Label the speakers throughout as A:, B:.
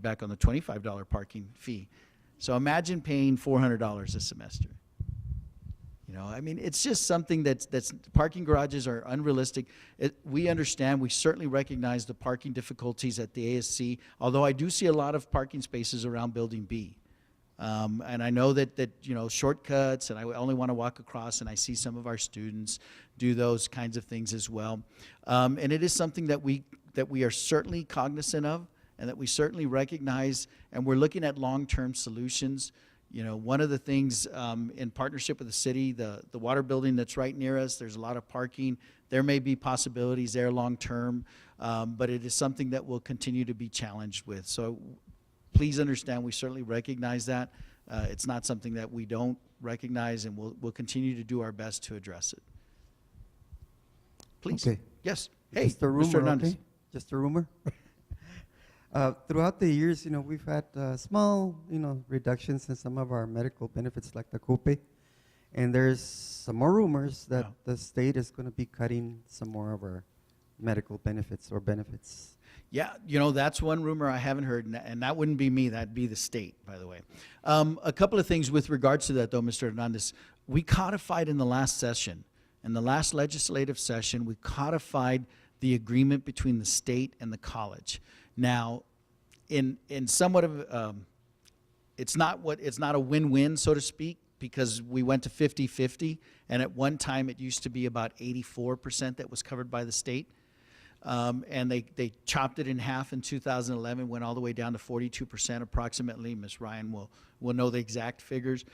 A: back on the $25 parking fee. So imagine paying $400 a semester. You know, I mean, it's just something that's parking garages are unrealistic. We understand, we certainly recognize the parking difficulties at the ASC, although I do see a lot of parking spaces around Building B. And I know that you know, shortcuts, and I only want to walk across, and I see some of our students do those kinds of things as well. And it is something that we are certainly cognizant of, and that we certainly recognize, and we're looking at long-term solutions. You know, one of the things in partnership with the city, the water building that's right near us, there's a lot of parking. There may be possibilities there long-term, but it is something that we'll continue to be challenged with. So please understand, we certainly recognize that. It's not something that we don't recognize, and we'll continue to do our best to address it. Please.
B: Okay.
A: Yes. Hey,
B: Just a rumor,
A: Mr. Hernandez.
B: okay? Just a rumor. Throughout the years, you know, we've had small, you know, reductions in some of our medical benefits, like the copay. And there's some more rumors that the state is going to be cutting some more of our medical benefits or benefits.
A: Yeah, you know, that's one rumor I haven't heard, and that wouldn't be me, that'd be the state, by the way. A couple of things with regards to that, though, Mr. Hernandez. We codified in the last session, in the last legislative session, we codified the agreement between the state and the college. Now, in somewhat of, it's not a win-win, so to speak, because we went to 50-50, and at one time it used to be about 84% that was covered by the state. And they chopped it in half in 2011, went all the way down to 42% approximately. Ms. Ryan will know the exact figures.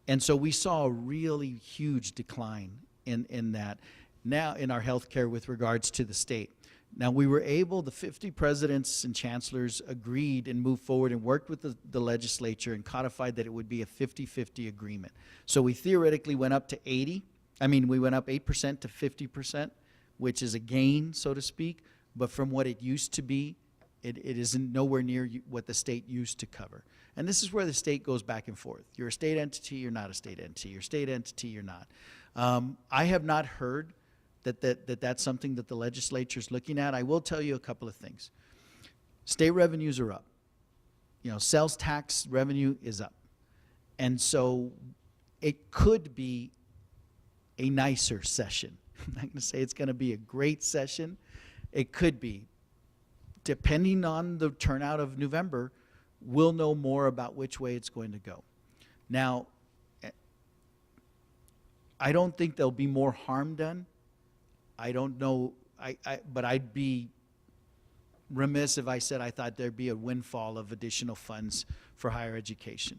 A: And so we saw a really huge decline in that now in our health care with regards to the state. Now we were able, the 50 presidents and chancellors agreed and moved forward and worked with the legislature and codified that it would be a 50-50 agreement. So we theoretically went up to 80. We went up 8% to 50%. Which is a gain, so to speak, but from what it used to be, it isn't nowhere near what the state used to cover. And this is where the state goes back and forth. You're a state entity, you're not a state entity. You're a state entity, you're not. I have not heard that's something that the legislature is looking at. I will tell you a couple of things. State revenues are up. You know, sales tax revenue is up. And so it could be a nicer session. I'm not going to say it's going to be a great session. It could be. Depending on the turnout of November, we'll know more about which way it's going to go. Now, I don't think there'll be more harm done. I don't know, but I'd be remiss if I said I thought there'd be a windfall of additional funds for higher education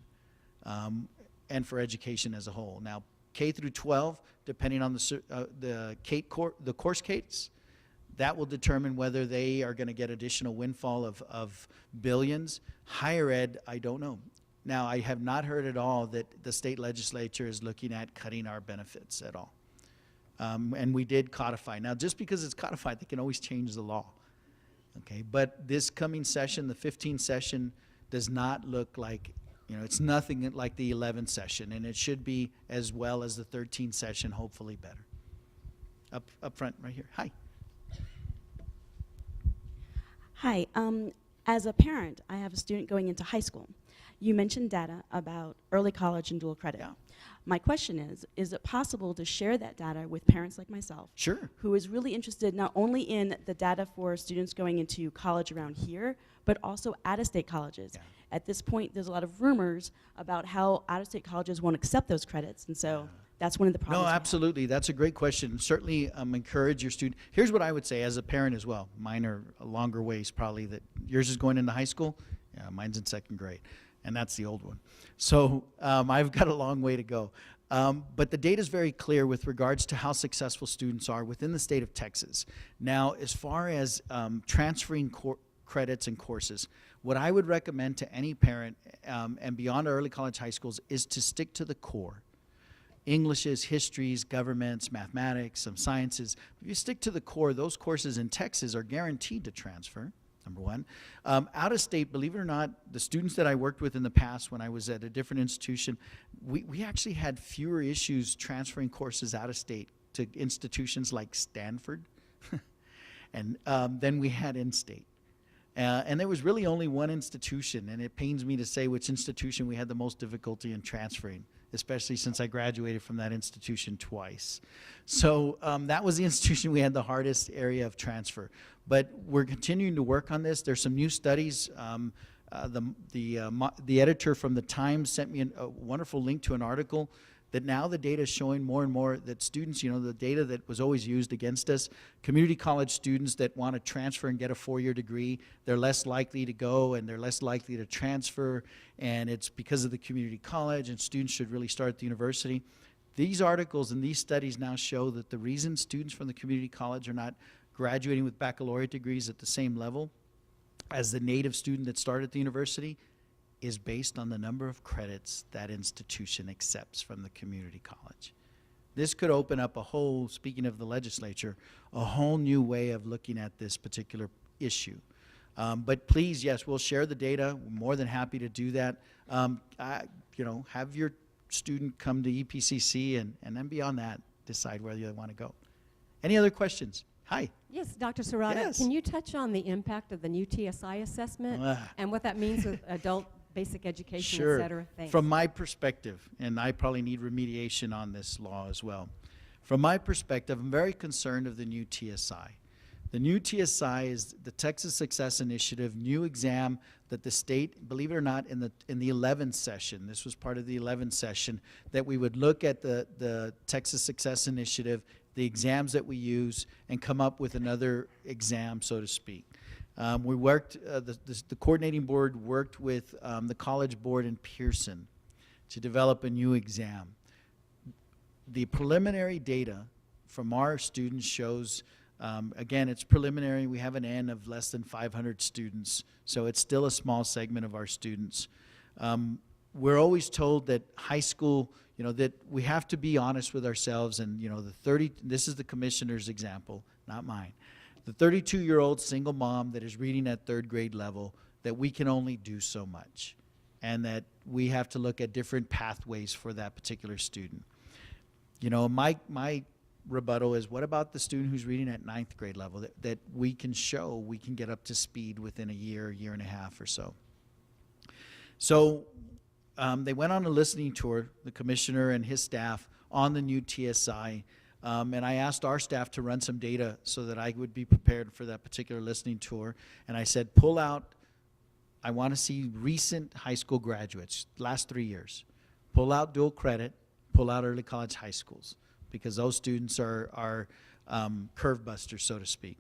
A: and for education as a whole. Now, K through 12, depending on the course case, that will determine whether they are going to get additional windfall of billions. Higher ed, I don't know. Now, I have not heard at all that the state legislature is looking at cutting our benefits at all. And we did codify. Now, just because it's codified, they can always change the law. Okay, but this coming session, the 15th session, does not look like, you know, it's nothing like the 11th session, and it should be as well as the 13th session, hopefully better. Up front, right here. Hi.
C: Hi. As a parent, I have a student going into high school. You mentioned data about early college and dual credit.
A: Yeah.
C: My question is it possible to share that data with parents like myself?
A: Sure.
C: Who is really interested not only in the data for students going into college around here, but also out-of-state colleges.
A: Yeah.
C: At this point, there's a lot of rumors about how out-of-state colleges won't accept those credits, and so that's one of the problems.
A: No, absolutely. That's a great question. Certainly encourage your student. Here's what I would say as a parent as well. Mine are a longer ways probably. That yours is going into high school. Yeah, mine's in 2nd grade, and that's the old one. So I've got a long way to go. But the data is very clear with regards to how successful students are within the state of Texas. Now, as far as transferring credits and courses, what I would recommend to any parent and beyond early college high schools is to stick to the core. Englishes, histories, governments, mathematics, some sciences. If you stick to the core, those courses in Texas are guaranteed to transfer, number one. Out of state, believe it or not, the students that I worked with in the past when I was at a different institution, we actually had fewer issues transferring courses out of state to institutions like Stanford and then we had in-state. And there was really only one institution, and it pains me to say which institution we had the most difficulty in transferring, especially since I graduated from that institution twice. So that was the institution we had the hardest area of transfer. But we're continuing to work on this. There's some new studies. The editor from the Times sent me a wonderful link to an article that now the data is showing more and more that students, the data that was always used against us, community college students that want to transfer and get a 4-year degree, they're less likely to go and they're less likely to transfer, and it's because of the community college, and students should really start at the university. These articles and these studies now show that the reason students from the community college are not graduating with baccalaureate degrees at the same level as the native student that started at the university is based on the number of credits that institution accepts from the community college. This could open up a whole, speaking of the legislature, a whole new way of looking at this particular issue. But please, yes, we'll share the data. We're more than happy to do that. Have your student come to EPCC and then beyond that, decide whether you want to go. Any other questions? Hi.
D: Yes, Dr. Serrata,
A: Yes.
D: can you touch on the impact of the new TSI assessment and what that means with adult basic education,
A: Sure.
D: et cetera? Thanks.
A: From my perspective, and I probably need remediation on this law as well. From my perspective, I'm very concerned of the new TSI. The new TSI is the Texas Success Initiative new exam that the state, believe it or not, in the 11th session, this was part of the 11th session, that we would look at the Texas Success Initiative, the exams that we use, and come up with another exam, so to speak. We worked, the coordinating board worked with the College Board in Pearson to develop a new exam. The preliminary data from our students shows, again, it's preliminary. We have an N of less than 500 students, so it's still a small segment of our students. We're always told that high school, that we have to be honest with ourselves, and this is the commissioner's example, not mine. The 32-year-old single mom that is reading at 3rd grade level, that we can only do so much, and that we have to look at different pathways for that particular student. My rebuttal is, what about the student who's reading at 9th grade level that we can show we can get up to speed within a year and a half or so? So they went on a listening tour, the commissioner and his staff, on the new TSI. And I asked our staff to run some data so that I would be prepared for that particular listening tour. And I said, I want to see recent high school graduates, last 3 years. Pull out dual credit, pull out early college high schools, because those students are curve busters, so to speak,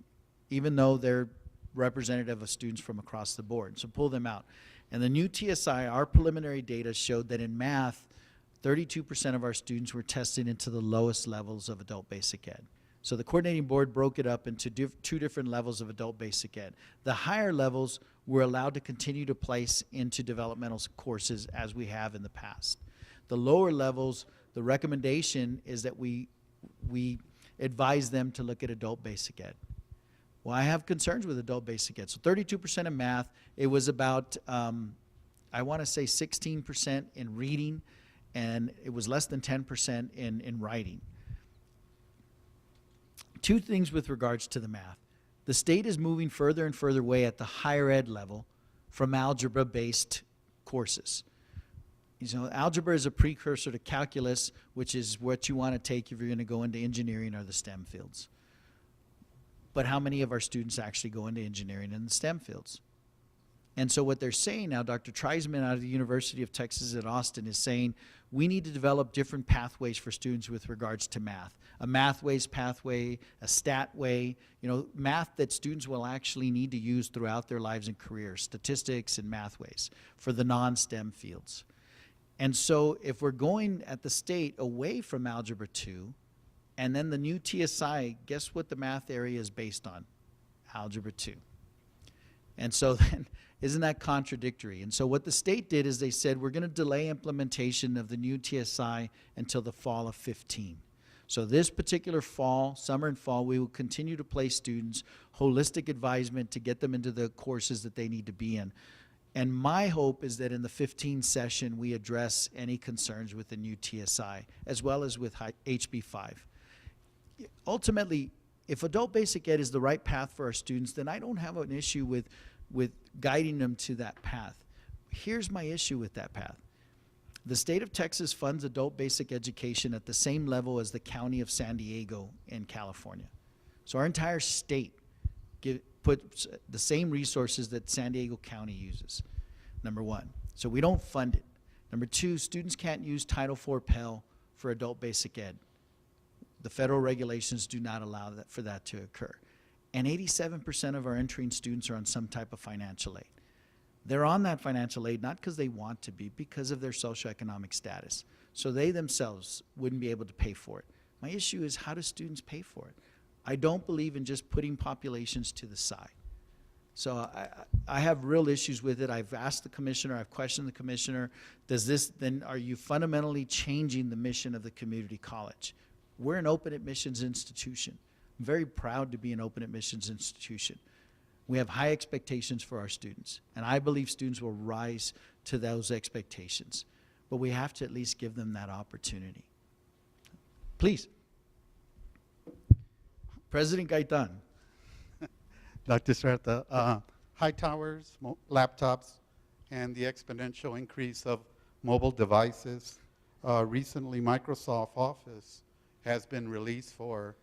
A: even though they're representative of students from across the board. So pull them out. And the new TSI, our preliminary data showed that in math, 32% of our students were tested into the lowest levels of adult basic ed. So the coordinating board broke it up into two different levels of adult basic ed. The higher levels were allowed to continue to place into developmental courses as we have in the past. The lower levels, the recommendation is that we advise them to look at adult basic ed. Well, I have concerns with adult basic ed. So 32% in math, it was about, I want to say 16% in reading, and it was less than 10% in writing. Two things with regards to the math. The state is moving further and further away at the higher ed level from algebra-based courses. Algebra is a precursor to calculus, which is what you want to take if you're going to go into engineering or the STEM fields. But how many of our students actually go into engineering and the STEM fields? And so what they're saying now, Dr. Treisman out of the University of Texas at Austin is saying, we need to develop different pathways for students with regards to math. A mathways pathway, a stat way, math that students will actually need to use throughout their lives and careers, statistics and mathways for the non-STEM fields. And so if we're going at the state away from Algebra 2, and then the new TSI, guess what the math area is based on? Algebra 2. And so then, isn't that contradictory? And so what the state did is they said, we're going to delay implementation of the new TSI until the fall of 15. So this particular fall, summer and fall, we will continue to place students holistic advisement to get them into the courses that they need to be in. And my hope is that in the 15 session, we address any concerns with the new TSI, as well as with HB 5. Ultimately, if adult basic ed is the right path for our students, then I don't have an issue with with guiding them to that path. Here's my issue with that path. The state of Texas funds adult basic education at the same level as the county of San Diego in California. So our entire state puts the same resources that San Diego County uses, number one. So we don't fund it. Number two, students can't use Title IV Pell for adult basic ed. The federal regulations do not allow that for that to occur. And 87% of our entering students are on some type of financial aid. They're on that financial aid not because they want to be, because of their socioeconomic status. So they themselves wouldn't be able to pay for it. My issue is, how do students pay for it? I don't believe in just putting populations to the side. So I have real issues with it. I've asked the commissioner, I've questioned the commissioner, are you fundamentally changing the mission of the community college? We're an open admissions institution. I'm very proud to be an open admissions institution. We have high expectations for our students, and I believe students will rise to those expectations. But we have to at least give them that opportunity. Please. President Gaitan.
E: Dr. Serrata, high towers, laptops, and the exponential increase of mobile devices. Recently, Microsoft Office has been released for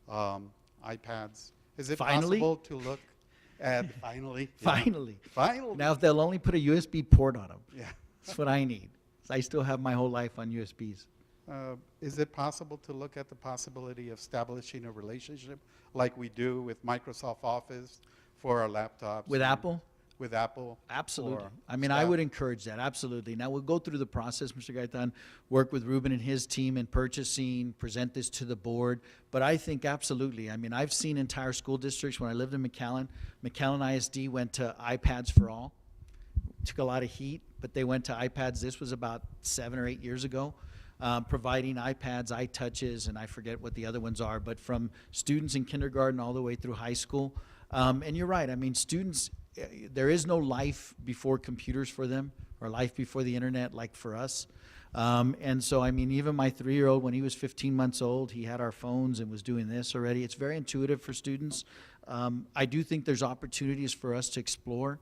E: iPads. Is it
A: Finally?
E: possible to look at, finally? Yeah.
A: Finally.
E: Finally.
A: Now, if they'll only put a USB port on them,
E: Yeah.
A: that's what I need. I still have my whole life on USBs.
E: Is it possible to look at the possibility of establishing a relationship like we do with Microsoft Office for our laptops?
A: With Apple?
E: With Apple?
A: Absolutely.
E: or
A: I mean, I
E: staff?
A: would encourage that, absolutely. Now, we'll go through the process, Mr. Gaitan, work with Ruben and his team in purchasing, present this to the board. But I think absolutely. I mean, I've seen entire school districts. When I lived in McAllen ISD went to iPads for all. Took a lot of heat, but they went to iPads. This was about 7 or 8 years ago. Providing iPads, iTouches, and I forget what the other ones are, but from students in kindergarten all the way through high school. And you're right, I mean, students, there is no life before computers for them, or life before the internet like for us. And so, I mean, even my 3-year-old, when he was 15 months old, he had our phones and was doing this already. It's very intuitive for students. I do think there's opportunities for us to explore.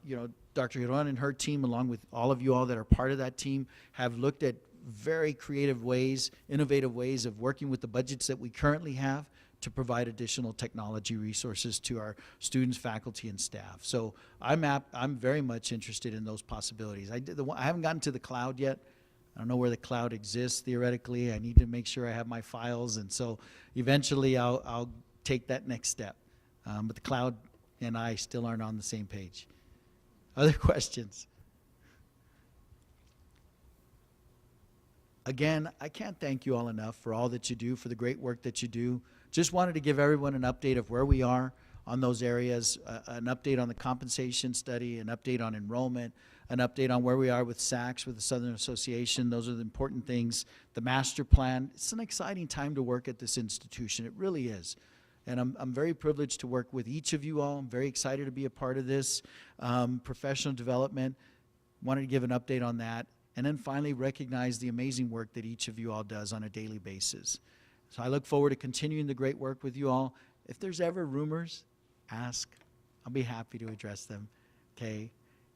A: You know, Dr. Giron and her team, along with all of you all that are part of that team, have looked at very creative ways, innovative ways of working with the budgets that we currently have to provide additional technology resources to our students, faculty, and staff. So I'm very much interested in those possibilities. I haven't gotten to the cloud yet. I don't know where the cloud exists theoretically. I need to make sure I have my files, and so eventually I'll take that next step. But the cloud and I still aren't on the same page. Other questions? Again, I can't thank you all enough for all that you do, for the great work that you do. Just wanted to give everyone an update of where we are on those areas, an update on the compensation study, an update on enrollment, an update on where we are with SACS, with the Southern Association. Those are the important things. The master plan. It's an exciting time to work at this institution. It really is. And I'm very privileged to work with each of you all. I'm very excited to be a part of this. Professional development. Wanted to give an update on that. And then finally recognize the amazing work that each of you all does on a daily basis. So I look forward to continuing the great work with you all. If there's ever rumors, ask. I'll be happy to address them. Okay?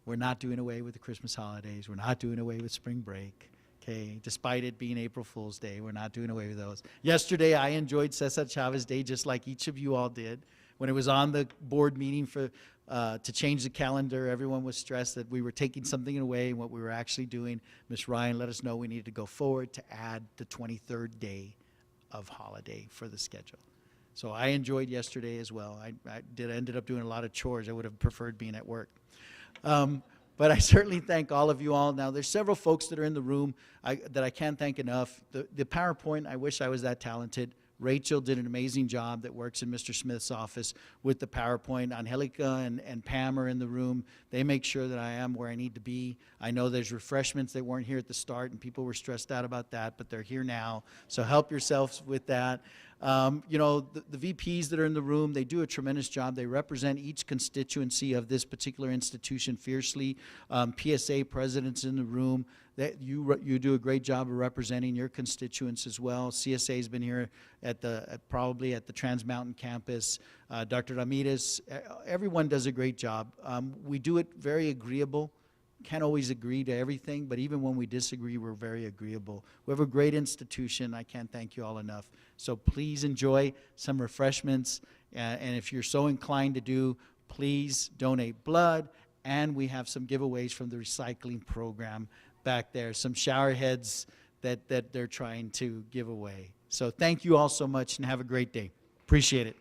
A: We're not doing away with the Christmas holidays. We're not doing away with spring break. Okay? Despite it being April Fool's Day, we're not doing away with those. Yesterday, I enjoyed Cesar Chavez Day just like each of you all did. When it was on the board meeting for to change the calendar, everyone was stressed that we were taking something away, and what we were actually doing, Ms. Ryan let us know we needed to go forward to add the 23rd day of holiday for the schedule. So I enjoyed yesterday as well. I ended up doing a lot of chores. I would have preferred being at work. But I certainly thank all of you all. Now, there's several folks that are in the room that I can't thank enough. The PowerPoint, I wish I was that talented. Rachel did an amazing job that works in Mr. Smith's office with the PowerPoint. Angelica and Pam are in the room. They make sure that I am where I need to be. I know there's refreshments that weren't here at the start, and people were stressed out about that, but they're here now. So help yourselves with that. You know, the VPs that are in the room, they do a tremendous job. They represent each constituency of this particular institution fiercely. PSA presidents in the room, that you do a great job of representing your constituents as well. CSA has been here probably at the Trans Mountain campus. Dr. Ramirez, everyone does a great job. We do it very agreeable. Can't always agree to everything, but even when we disagree, we're very agreeable. We have a great institution. I can't thank you all enough. So please enjoy some refreshments, and if you're so inclined to do, please donate blood, and we have some giveaways from the recycling program back there, some shower heads that they're trying to give away. So thank you all so much, and have a great day. Appreciate it.